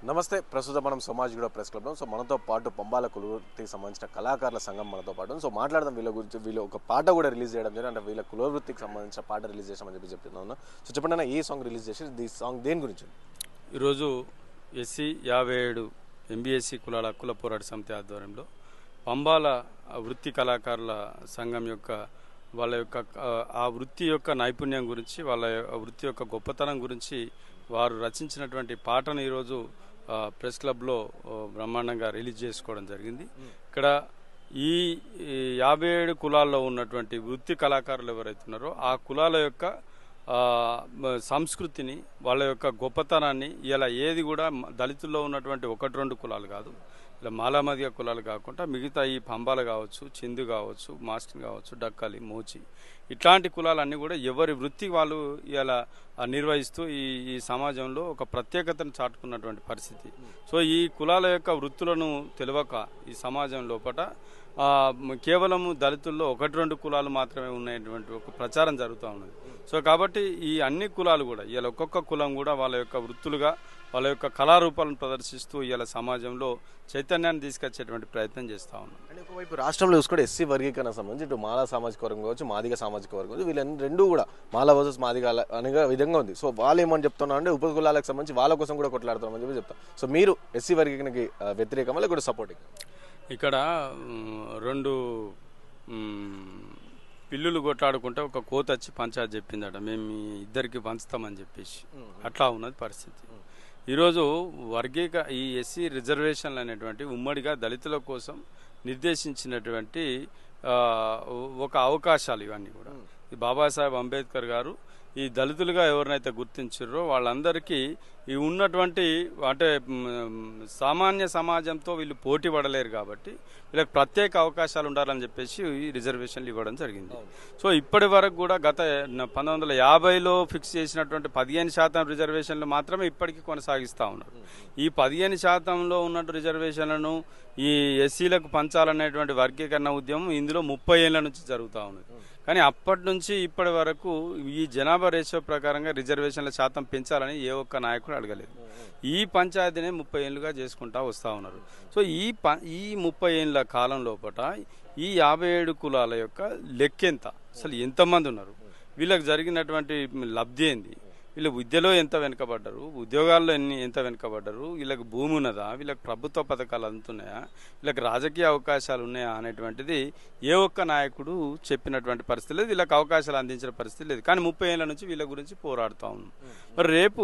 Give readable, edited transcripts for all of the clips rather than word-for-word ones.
నమస్తే. ప్రస్తుతం మనం సమాజ్గూడ ప్రెస్ క్లబ్లో. సో మనతో పాటు పంబాల కులవృత్తికి సంబంధించిన కళాకారుల సంఘం మనతో పాటు. సో మాట్లాడదాం వీళ్ళ గురించి. వీళ్ళు ఒక పాట కూడా రిలీజ్ చేయడం జరిగింది. అంటే వీళ్ళ కులవృత్తికి సంబంధించిన పాట రిలీజ్ చేసామని చెప్తున్నాను. సో చెప్పండి, ఏ సాంగ్ రిలీజ్ చేసి ఈ సాంగ్ దేని గురించి? ఈరోజు ఎస్సీ 57 ఎంబీఎస్సీ కులాల హక్కుల పోరాట సమితి ఆధ్వర్యంలో పంబాల వృత్తి కళాకారుల సంఘం యొక్క వాళ్ళ యొక్క ఆ వృత్తి యొక్క నైపుణ్యం గురించి, వాళ్ళ వృత్తి యొక్క గొప్పతనం గురించి వారు రచించినటువంటి పాటను ఈరోజు ప్రెస్ క్లబ్లో బ్రహ్మాండంగా రిలీజ్ చేసుకోవడం జరిగింది. ఇక్కడ ఈ 57 కులాల్లో ఉన్నటువంటి వృత్తి కళాకారులు ఎవరైతే ఉన్నారో ఆ కులాల యొక్క సంస్కృతిని, వాళ్ళ యొక్క గొప్పతనాన్ని, ఇలా ఏది కూడా దళితుల్లో ఉన్నటువంటి 1-2 కులాలు కాదు, ఇలా మాలామదిగ కులాలు కాకుండా మిగతా ఈ పంబాలు కావచ్చు, చిందు కావచ్చు, మాస్టర్ కావచ్చు, డక్కలి, మోచి, ఇట్లాంటి కులాలన్నీ కూడా ఎవరి వృత్తి వాళ్ళు ఇలా నిర్వహిస్తూ ఈ సమాజంలో ఒక ప్రత్యేకతను చాటుకున్నటువంటి పరిస్థితి. సో ఈ కులాల యొక్క వృత్తులను తెలియక ఈ సమాజం లోపల కేవలము దళితుల్లో 1-2 కులాలు మాత్రమే ఉన్నటువంటి ఒక ప్రచారం జరుగుతూ ఉన్నది. సో కాబట్టి ఈ అన్ని కులాలు కూడా ఇలా ఒక్కొక్క కులం కూడా వాళ్ళ యొక్క వృత్తులుగా వాళ్ళ యొక్క కళారూపాలను ప్రదర్శిస్తూ ఇలా సమాజంలో చైతన్యాన్ని తీసుకొచ్చేటువంటి ప్రయత్నం చేస్తూ ఉన్నాం. అంటే ఒకవైపు రాష్ట్రంలో చూసుకుంటే ఎస్సీ వర్గీకరణ సంబంధించి ఇటు మాలా సామాజిక వర్గం కావచ్చు, మాదిగ సామాజిక వర్గం కావచ్చు, వీళ్ళని రెండు కూడా మాలా వర్సెస్ మాదిగ అనే విధంగా ఉంది. సో వాళ్ళు ఏమని చెప్తున్నా అంటే ఉప కులాలకు సంబంధించి వాళ్ళ కోసం కూడా కొట్లాడుతామని చెప్పి చెప్తాం. సో మీరు ఎస్సీ వర్గీకరణకి వ్యతిరేకమా లేకపోతే సపోర్టింగ్? ఇక్కడ 2 పిల్లులు కొట్లాడుకుంటే ఒక కోత వచ్చి పంచాయతీ చెప్పిందట, మేము ఇద్దరికి పంచుతామని చెప్పేసి. అట్లా ఉన్నది పరిస్థితి. ఈరోజు ఈ ఎస్సీ రిజర్వేషన్లు అనేటువంటి ఉమ్మడిగా దళితుల కోసం నిర్దేశించినటువంటి ఒక అవకాశాలు ఇవన్నీ కూడా. ఈ బాబాసాహెబ్ అంబేద్కర్ గారు ఈ దళితులుగా ఎవరినైతే గుర్తించారో వాళ్ళందరికీ ఈ ఉన్నటువంటి అంటే సామాన్య సమాజంతో వీళ్ళు పోటీ పడలేరు కాబట్టి వీళ్ళకి ప్రత్యేక అవకాశాలు ఉండాలని చెప్పేసి ఈ రిజర్వేషన్లు ఇవ్వడం జరిగింది. సో ఇప్పటి వరకు కూడా గత 1950లో ఫిక్స్ చేసినటువంటి 15% రిజర్వేషన్లు మాత్రమే ఇప్పటికీ కొనసాగిస్తూ ఉన్నారు. ఈ 15%లో ఉన్న రిజర్వేషన్లను ఈ ఎస్సీలకు పంచాలనేటువంటి వర్గీకరణ ఉద్యమం ఇందులో 30 ఏళ్ల నుంచి జరుగుతూ ఉన్నది. కానీ అప్పటి నుంచి ఇప్పటి వరకు ఈ జనాభా రేషియో ప్రకారంగా రిజర్వేషన్ల శాతం పెంచాలని ఏ ఒక్క నాయకుడు అడగలేదు. ఈ పంచాయతీనే 30 ఏళ్ళుగా చేసుకుంటా వస్తూ ఉన్నారు. సో ఈ 30 ఏళ్ళ కాలం లోపల ఈ 57 కులాల యొక్క లెక్కెంత, అసలు ఎంతమంది ఉన్నారు, వీళ్ళకి జరిగినటువంటి లబ్ధి ఏంది, వీళ్ళు విద్యలో ఎంత వెనుకబడ్డారు, ఉద్యోగాల్లో ఎంత వెనుకబడ్డారు, వీళ్ళకి భూమి ఉన్నదా, వీళ్ళకి ప్రభుత్వ పథకాలు అందుతున్నాయా, వీళ్ళకి రాజకీయ అవకాశాలు ఉన్నాయా అనేటువంటిది ఏ ఒక్క నాయకుడు చెప్పినటువంటి పరిస్థితి లేదు, వీళ్ళకి అవకాశాలు అందించిన పరిస్థితి లేదు. కానీ 30 ఏళ్ల నుంచి వీళ్ళ గురించి పోరాడుతూ ఉన్నాం. మరి రేపు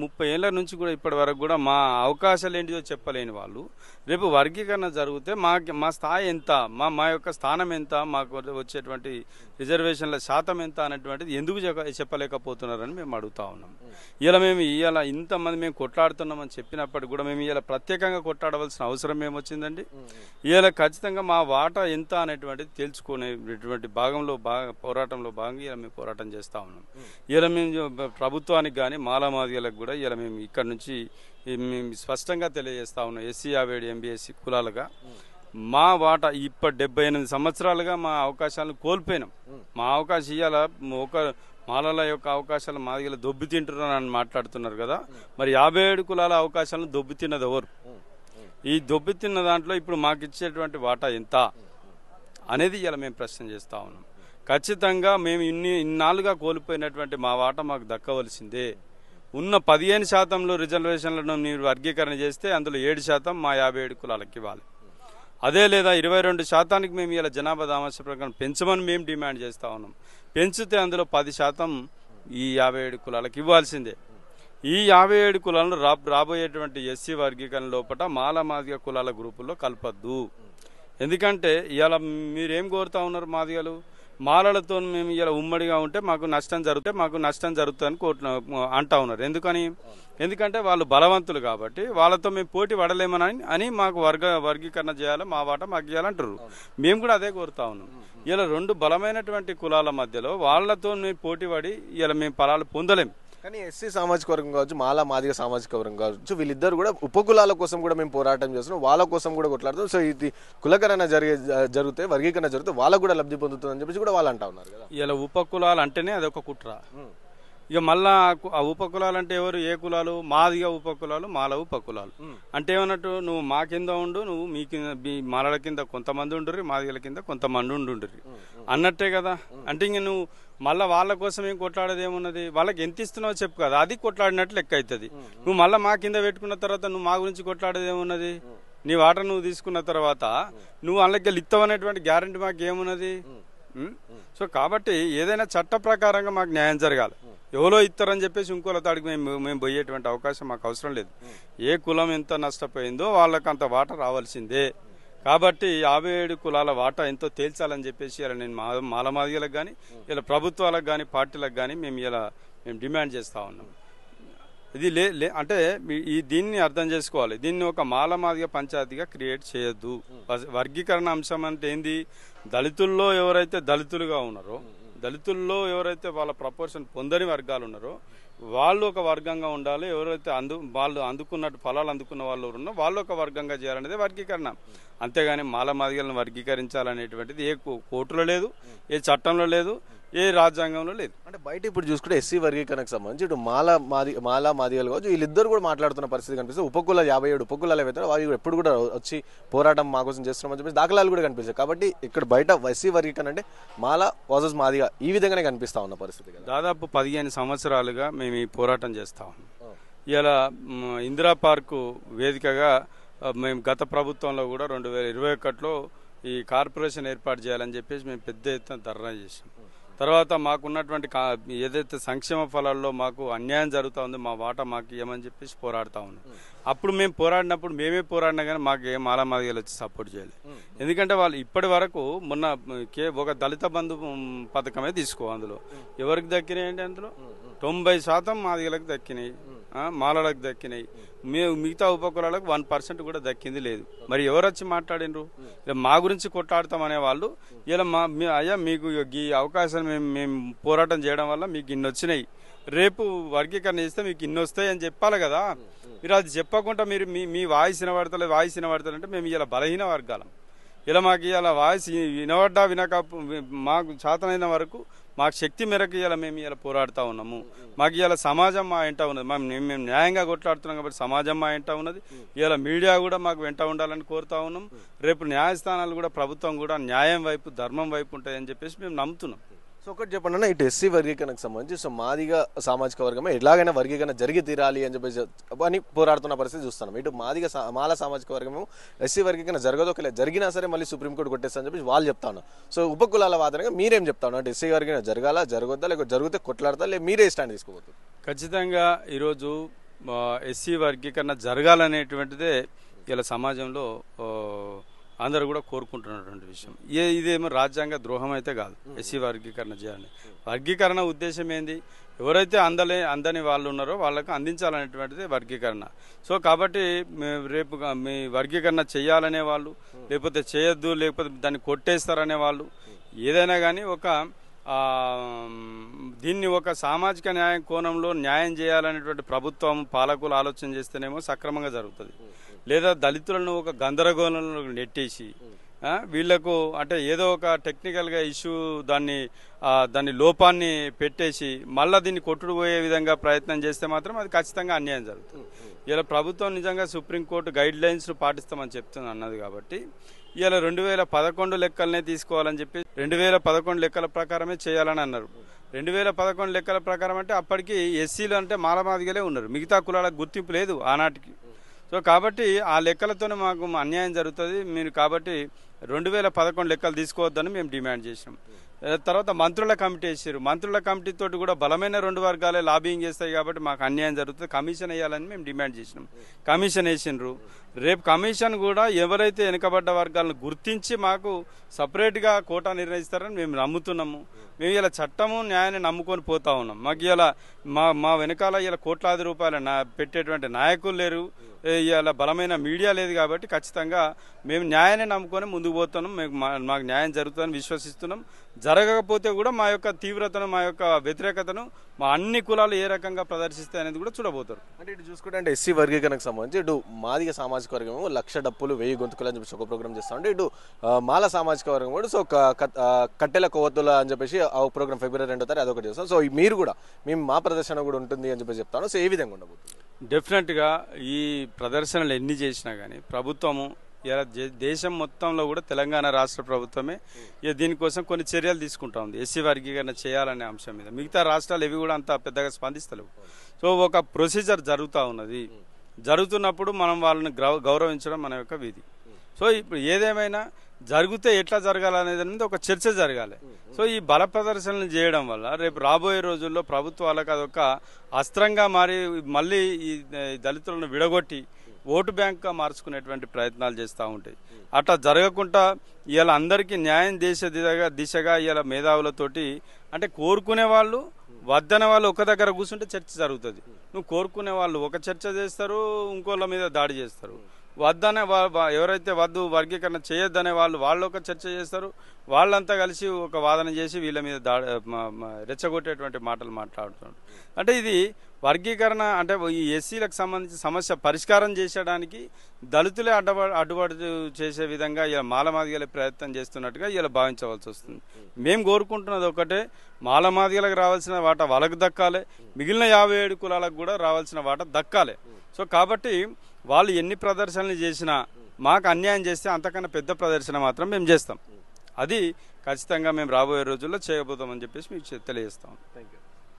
30 ఏళ్ల నుంచి కూడా ఇప్పటి వరకు కూడా మా అవకాశాలు ఏంటిదో చెప్పలేని వాళ్ళు రేపు వర్గీకరణ జరిగితే మా స్థాయి ఎంత, మా యొక్క స్థానం ఎంత, మాకు వచ్చేటువంటి రిజర్వేషన్ల శాతం ఎంత అనేటువంటిది ఎందుకు చెప్పలేకపోతున్నారని మేము అడుగుతాం ఉన్నాం. ఇలా ఇంతమంది మేము కొట్లాడుతున్నామని చెప్పినప్పటికీ కూడా మేము ఇలా ప్రత్యేకంగా కొట్లాడవలసిన అవసరం ఏమొచ్చిందండి? ఇలా ఖచ్చితంగా మా వాటా ఎంత అనేటువంటిది తెలుసుకునేటువంటి పోరాటంలో భాగంగా ఇలా మేము పోరాటం చేస్తా ఉన్నాం. ఇలా మేము ప్రభుత్వానికి కానీ మాలామాదిగలకు కూడా ఇలా మేము ఇక్కడ నుంచి మేము స్పష్టంగా తెలియజేస్తా ఉన్నాం. ఎస్సీ 57 ఎంబీఎస్సీ కులాలుగా మా వాటా ఇప్పటి 78 సంవత్సరాలుగా మా అవకాశాలను కోల్పోయినాం. మా అవకాశం ఇవాళ మాలల యొక్క అవకాశాలు మాదిగల దొబ్బి తింటున్నారని మాట్లాడుతున్నారు కదా. మరి 57 కులాల అవకాశాలను దొబ్బి తిన్నది ఎవరు? ఈ దొబ్బి తిన్న దాంట్లో ఇప్పుడు మాకు ఇచ్చేటువంటి వాటా ఎంత అనేది ఇలా మేము ప్రశ్న చేస్తా ఉన్నాం. ఖచ్చితంగా మేము ఇన్నాళ్ళుగా కోల్పోయినటువంటి మా వాటా మాకు దక్కవలసిందే. ఉన్న 15% రిజర్వేషన్లను మీరు వర్గీకరణ చేస్తే అందులో 7% మా 57 కులాలకి ఇవ్వాలి. అదే లేదా 22% మేము ఇలా జనాభా దామాష ప్రకారం పెంచమని మేము డిమాండ్ చేస్తా ఉన్నాం. పెంచితే అందులో 10% ఈ 57 కులాలకు ఇవ్వాల్సిందే. ఈ 57 కులాలను రాబోయేటువంటి ఎస్సీ వర్గీకరణ లోపల మాదిగ కులాల గ్రూపుల్లో కలపద్దు. ఎందుకంటే ఇవాళ మీరేం కోరుతా ఉన్నారు? మాదిగలు మాలలతో మేము ఇలా ఉమ్మడిగా ఉంటే మాకు నష్టం జరుగుతుందని అంటా ఉన్నారు. ఎందుకంటే వాళ్ళు బలవంతులు కాబట్టి వాళ్ళతో మేము పోటీ పడలేమని మాకు వర్గీకరణ చేయాలి, మా వాటా మాకు ఇవ్వాలంటారు. మేము కూడా అదే కోరుతా ఉన్నాం. ఇలా 2 బలమైనటువంటి కులాల మధ్యలో వాళ్ళతో మేము పోటీ పడి ఇలా మేము ఫలాలు పొందలేం. కానీ ఎస్సీ సామాజిక వర్గం కావచ్చు, మాలా మాదిగ సామాజిక వర్గం కావచ్చు, వీళ్ళిద్దరు కూడా ఉపకులాల కోసం కూడా మేము పోరాటం చేస్తున్నాం, వాళ్ళ కోసం కూడా కొట్లాడుతాం. సో ఇది కులకరణ జరిగితే వర్గీకరణ జరిగితే వాళ్ళకు కూడా లబ్ధి పొందుతుందని చెప్పేసి కూడా వాళ్ళు అంటా ఉన్నారు కదా. ఇలా ఉపకులాలు అంటేనే అదొక కుట్ర. ఇక మళ్ళా ఆ ఉపకులాలు అంటే ఎవరు, ఏ కులాలు? మాదిగ ఉపకులాలు, మాల ఉపకులాలు. అంటే ఏమన్నట్టు, నువ్వు మా కింద ఉండు, నువ్వు మీ కింద, మీ మాలల కింద కొంతమంది ఉండుర్రి, మాదిగల కింద కొంతమంది ఉండుర్రి అన్నట్టే కదా. అంటే ఇంక నువ్వు మళ్ళీ వాళ్ళ కోసం ఏం కొట్లాడేది ఏమున్నది? వాళ్ళకి ఎంత ఇస్తున్నావో చెప్పు కదా, అది కొట్లాడినట్లు లెక్క అవుతుంది. నువ్వు మళ్ళీ మా కింద పెట్టుకున్న తర్వాత నువ్వు మా గురించి కొట్లాడేది ఏమున్నది? నీ వాటర్ నువ్వు తీసుకున్న తర్వాత నువ్వు వాళ్ళకి ఇస్తావనేటువంటి గ్యారంటీ మాకు ఏమున్నది? సో కాబట్టి ఏదైనా చట్ట ప్రకారంగా మాకు న్యాయం జరగాలి. ఎవరో ఇస్తారని చెప్పేసి ఇంకోళ్ళ తాడికి మేము పోయేటువంటి అవకాశం మాకు అవసరం లేదు. ఏ కులం ఎంత నష్టపోయిందో వాళ్ళకి అంత వాటా రావాల్సిందే. కాబట్టి 57 కులాల వాటా ఎంతో తేల్చాలని చెప్పేసి ఇలా నేను మాలమాదిగలకు కానీ, ఇలా ప్రభుత్వాలకు కానీ, పార్టీలకు కానీ మేము డిమాండ్ చేస్తూ ఉన్నాం. ఇది అంటే దీన్ని అర్థం చేసుకోవాలి. దీన్ని ఒక మాలమాదిగ పంచాయతీగా క్రియేట్ చేయొద్దు. వర్గీకరణ అంశం అంటే ఏంది? దళితుల్లో ఎవరైతే దళితులుగా ఉన్నారో, దళితుల్లో ఎవరైతే వాళ్ళ ప్రపోర్షన్ పొందని వర్గాలు ఉన్నారో వాళ్ళు ఒక వర్గంగా ఉండాలి. ఎవరైతే వాళ్ళు అందుకున్నట్టు ఫలాలు అందుకున్న వాళ్ళు ఉన్నారో వాళ్ళు ఒక వర్గంగా చేయాలనేది వర్గీకరణ. అంతేగాని మాలమాదిగలను వర్గీకరించాలనేటువంటిది ఏ కోర్టులో లేదు, ఏ చట్టంలో లేదు, ఏ రాజ్యాంగంలో లేదు. అంటే బయట ఇప్పుడు చూసుకుంటే ఎస్సీ వర్గీకరణకు సంబంధించి ఇటు మాల మాదిగలు కావచ్చు, వీళ్ళిద్దరు కూడా మాట్లాడుతున్న పరిస్థితి కనిపిస్తుంది. ఉపకులాలు 57 ఉపకులాలు ఏవైతే వాళ్ళు ఎప్పుడు కూడా వచ్చి పోరాటం మా కోసం చేస్తున్నామని చెప్పేసి దాఖలాలు కూడా కనిపిస్తాయి. కాబట్టి ఇక్కడ బయట ఎస్సీ వర్గీకరణ అంటే మాల వర్సెస్ మాదిగ ఈ విధంగానే కనిపిస్తా ఉన్న పరిస్థితి. దాదాపు 15 సంవత్సరాలుగా మేము ఈ పోరాటం చేస్తా ఉన్నాం. ఇలా ఇందిరా పార్కు వేదికగా మేము గత ప్రభుత్వంలో కూడా 2021లో ఈ కార్పొరేషన్ ఏర్పాటు చేయాలని చెప్పేసి మేము పెద్ద ఎత్తున ధర్నా చేసాం. తర్వాత మాకున్నటువంటి ఏదైతే సంక్షేమ ఫలాల్లో మాకు అన్యాయం జరుగుతూ ఉందో మా వాటా మాకు ఇవ్వమని చెప్పేసి పోరాడుతూ ఉన్నాం. అప్పుడు మేము పోరాడినప్పుడు మేమే పోరాడినా కానీ మాకు ఏం మాలమాదిగలు వచ్చి సపోర్ట్ చేయలేదు. ఎందుకంటే వాళ్ళు ఇప్పటి వరకు మొన్న ఒక దళిత బంధు పథకమే తీసుకో, అందులో ఎవరికి దక్కినాయండి? అందులో 90% మాదిగలకు దక్కినాయి, మాలలకు దక్కినాయి. మిగతా ఉపకులాలకు 1% కూడా దక్కింది లేదు. మరి ఎవరు వచ్చి మాట్లాడినరు? మా గురించి కొట్లాడతామనే వాళ్ళు ఇలా అయ్యా మీకు ఈ అవకాశాలు మేము పోరాటం చేయడం వల్ల మీకు ఇన్ని వచ్చినాయి, రేపు వర్గీకరణ చేస్తే మీకు ఇన్ని వస్తాయి అని చెప్పాలి కదా. మీరు అది చెప్పకుండా మీరు మీ వాయిస్ వినబడతారంటే మేము ఇలా బలహీన వర్గాలం. ఇలా మాకు ఇలా వాయిస్ వినబడ్డా వినక మాకు చేతనైన వరకు మాకు శక్తి మేరకు ఇలా మేము ఇలా పోరాడుతూ ఉన్నాము. మాకు ఇలా సమాజం మా వెంట ఉన్నది. మేము న్యాయంగా కొట్లాడుతున్నాం కాబట్టి సమాజం మా వెంట ఉన్నది. ఇలా మీడియా కూడా మాకు వెంట ఉండాలని కోరుతా ఉన్నాం. రేపు న్యాయస్థానాలు కూడా, ప్రభుత్వం కూడా న్యాయం వైపు, ధర్మం వైపు ఉంటాయని చెప్పేసి మేము నమ్ముతున్నాం. సో ఒకటి చెప్పండి అన్న, ఇటు ఎస్సీ వర్గీకరణకు సంబంధించి సో మాదిగ సామాజిక వర్గమే ఎలాగైనా వర్గీకరణ జరిగి తీరాలి అని చెప్పేసి అని పోరాడుతున్న పరిస్థితి చూస్తున్నాం. ఇటు మాల సామాజిక వర్గమేమో ఎస్సీ వర్గీకరణ జరగదు, ఒకవేళ జరిగినా సరే మళ్ళీ సుప్రీంకోర్టు కొట్టేస్తా అని చెప్పేసి వాళ్ళు చెప్తా ఉన్నారు. సో ఉపకులాల వాదనగా మీరేం చెప్తా ఉన్నారు? అంటే ఎస్సీ వర్గీకరణ జరగాలా, జరగొద్దా, లేకపోతే జరిగితే కొట్లాడతా, లేదు మీరే స్టాండ్ తీసుకోవద్దు? ఖచ్చితంగా ఈరోజు ఎస్సీ వర్గీకరణ జరగాలనేటువంటిదే ఇలా సమాజంలో అందరూ కూడా కోరుకుంటున్నటువంటి విషయం. ఇదేమో రాజ్యాంగ ద్రోహం అయితే కాదు ఎస్సీ వర్గీకరణ చేయాలని. వర్గీకరణ ఉద్దేశం ఏంది? ఎవరైతే అందని వాళ్ళు ఉన్నారో వాళ్ళకు అందించాలనేటువంటిది వర్గీకరణ. సో కాబట్టి రేపు మీ వర్గీకరణ చేయాలనే వాళ్ళు, లేకపోతే చేయొద్దు, లేకపోతే దాన్ని కొట్టేస్తారనే వాళ్ళు, ఏదైనా కానీ దీన్ని ఒక సామాజిక న్యాయం కోణంలో న్యాయం చేయాలనేటువంటి ప్రభుత్వం, పాలకులు ఆలోచన చేస్తేనేమో సక్రమంగా జరుగుతుంది. లేదా దళితులను ఒక గందరగోళంలో నెట్టేసి వీళ్లకు అంటే ఏదో ఒక టెక్నికల్గా ఇష్యూ దాన్ని లోపాన్ని పెట్టేసి మళ్ళీ దీన్ని కొట్టుకుపోయే విధంగా ప్రయత్నం చేస్తే మాత్రం అది ఖచ్చితంగా అన్యాయం జరుగుతుంది. ఇలా ప్రభుత్వం నిజంగా సుప్రీంకోర్టు గైడ్ లైన్స్ పాటిస్తామని చెప్తుంది అన్నది కాబట్టి ఇలా 2011 లెక్కలనే తీసుకోవాలని చెప్పి 2011 లెక్కల ప్రకారమే చేయాలని అన్నారు. 2011 లెక్కల ప్రకారం అంటే అప్పటికి ఎస్సీలు అంటే మాలమాదిగలే ఉన్నారు, మిగతా కులాలకు గుర్తింపు లేదు ఆనాటికి. సో కాబట్టి ఆ లెక్కలతోనే మాకు అన్యాయం జరుగుతుంది. మీరు కాబట్టి 2011 లెక్కలు తీసుకోవద్దని మేము డిమాండ్ చేసినాం. తర్వాత మంత్రుల కమిటీ వేసారు. మంత్రుల కమిటీతో కూడా బలమైన 2 వర్గాలే లాబింగ్ చేస్తాయి కాబట్టి మాకు అన్యాయం జరుగుతుంది, కమిషన్ వేయాలని మేము డిమాండ్ చేసినాం. కమిషన్ వేసిండ్రు. రేపు కమిషన్ కూడా ఎవరైతే వెనుకబడ్డ వర్గాలను గుర్తించి మాకు సపరేట్గా కోటా నిర్ణయిస్తారని మేము నమ్ముతున్నాము. మేము ఇలా చట్టము న్యాయాన్ని నమ్ముకొని పోతా ఉన్నాం. మాకు ఇలా మా వెనకాల ఇలా కోట్లాది రూపాయల పెట్టేటువంటి నాయకులు లేరు, ఇలా బలమైన మీడియా లేదు. కాబట్టి ఖచ్చితంగా మేము న్యాయాన్ని నమ్ముకొని ముందుకు పోతున్నాం. మాకు న్యాయం జరుగుతుందని విశ్వసిస్తున్నాం. జరగకపోతే కూడా మా యొక్క తీవ్రతను, మా యొక్క వ్యతిరేకతను మా అన్ని కులాలు ఏ రకంగా ప్రదర్శిస్తాయి అనేది కూడా చూడబోతారు. అంటే ఇటు చూసుకుంటే అంటే ఎస్సీ వర్గీకరణకు సంబంధించి ఇటు మాదిగ సామాజిక సామాజిక వర్గం ఏమో 1,00,000 డప్పులు 1000 గొంతుకులు అని చెప్పేసి ఒక ప్రోగ్రామ్ చేస్తా ఉంటే ఇటు మాల సామాజిక వర్గం కూడా సో కట్టెల కొవ్వొత్తుల అని చెప్పేసి ఆ ప్రోగ్రామ్ ఫిబ్రవరి 2వ తారీఖు అదొకటి చేస్తాం. సో మీరు కూడా మేము మా ప్రదర్శన కూడా ఉంటుంది అని చెప్పేసి చెప్తాను. సో ఏ విధంగా ఉండబోతుంది? డెఫినెట్గా ఈ ప్రదర్శనలు ఎన్ని చేసినా కానీ ప్రభుత్వము ఇలా దేశం మొత్తంలో కూడా తెలంగాణ రాష్ట్ర ప్రభుత్వమే ఇక దీనికోసం కొన్ని చర్యలు తీసుకుంటా ఉంది ఎస్సీ వర్గీకరణ చేయాలనే అంశం మీద. మిగతా రాష్ట్రాలు ఇవి కూడా అంత పెద్దగా స్పందిస్తలేవు. సో ఒక ప్రొసీజర్ జరుగుతూ ఉన్నది. జరుగుతున్నప్పుడు మనం వాళ్ళని గౌరవించడం మన యొక్క విధి. సో ఇప్పుడు ఏదేమైనా జరిగితే ఎట్లా జరగాలనేది అనేది ఒక చర్చ జరగాలి. సో ఈ బల ప్రదర్శనలు చేయడం వల్ల రేపు రాబోయే రోజుల్లో ప్రభుత్వాలకు అదొక అస్త్రంగా మారి మళ్ళీ ఈ దళితులను విడగొట్టి ఓటు బ్యాంక్గా మార్చుకునేటువంటి ప్రయత్నాలు చేస్తూ ఉంటాయి. అట్లా జరగకుండా ఇవాళ అందరికీ న్యాయం దిశగా ఇవాళ మేధావులతోటి అంటే కోరుకునే వాళ్ళు వద్దనే వాళ్ళు ఒక దగ్గర కూర్చుంటే చర్చ జరుగుతుంది. నువ్వు కోరుకునే వాళ్ళు ఒక చర్చ చేస్తారు, ఇంకోళ్ళ మీద దాడి చేస్తారు. వద్దనే ఎవరైతే వద్దు వర్గీకరణ చేయొద్దనే వాళ్ళు ఒక చర్చ చేస్తారు. వాళ్ళంతా కలిసి ఒక వాదన చేసి వీళ్ళ మీద రెచ్చగొట్టేటువంటి మాటలు మాట్లాడుతున్నారు. అంటే ఇది వర్గీకరణ అంటే ఈ ఎస్సీలకు సంబంధించిన సమస్య పరిష్కారం చేసేయడానికి దళితులే అడ్డుబాటు చేసే విధంగా ఇలా మాలమాదిగలే ప్రయత్నం చేస్తున్నట్టుగా ఇలా భావించవలసి వస్తుంది. మేము కోరుకుంటున్నది ఒకటే, మాలమాదిగలకు రావాల్సిన వాటా వాళ్ళకు దక్కాలి, మిగిలిన 57 కులాలకు కూడా రావాల్సిన వాటా దక్కాలి. సో కాబట్టి వాళ్ళు ఎన్ని ప్రదర్శనలు చేసినా మాకు అన్యాయం చేస్తే అంతకన్నా పెద్ద ప్రదర్శన మాత్రం మేము చేస్తాం. అది ఖచ్చితంగా మేము రాబోయే రోజుల్లో చేయబోతామని చెప్పేసి మీకు తెలియజేస్తాం. Thank you.